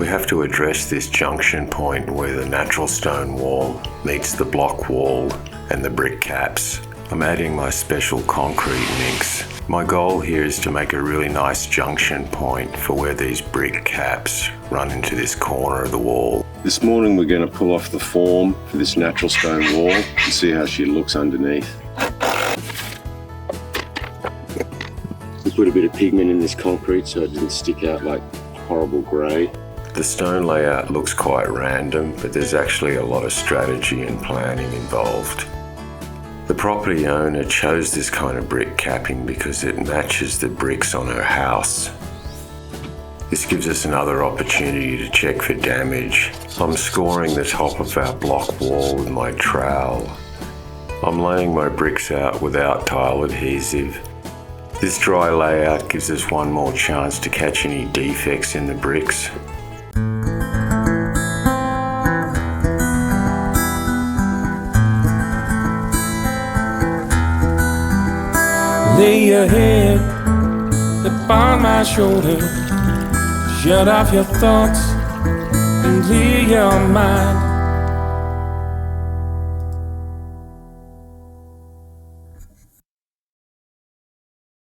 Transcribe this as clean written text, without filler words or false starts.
We have to address this junction point where the natural stone wall meets the block wall and the brick caps. I'm adding my special concrete mix. My goal here is to make a really nice junction point for where these brick caps run into this corner of the wall. This morning we're going to pull off the form for this natural stone wall and see how she looks underneath. We put a bit of pigment in this concrete so it didn't stick out like horrible grey. The stone layout looks quite random, but there's actually a lot of strategy and planning involved. The property owner chose this kind of brick capping because it matches the bricks on her house. This gives us another opportunity to check for damage. I'm scoring the top of our block wall with my trowel. I'm laying my bricks out without tile adhesive. This dry layout gives us one more chance to catch any defects in the bricks. Lay your head upon my shoulder, shut off your thoughts and clear your mind.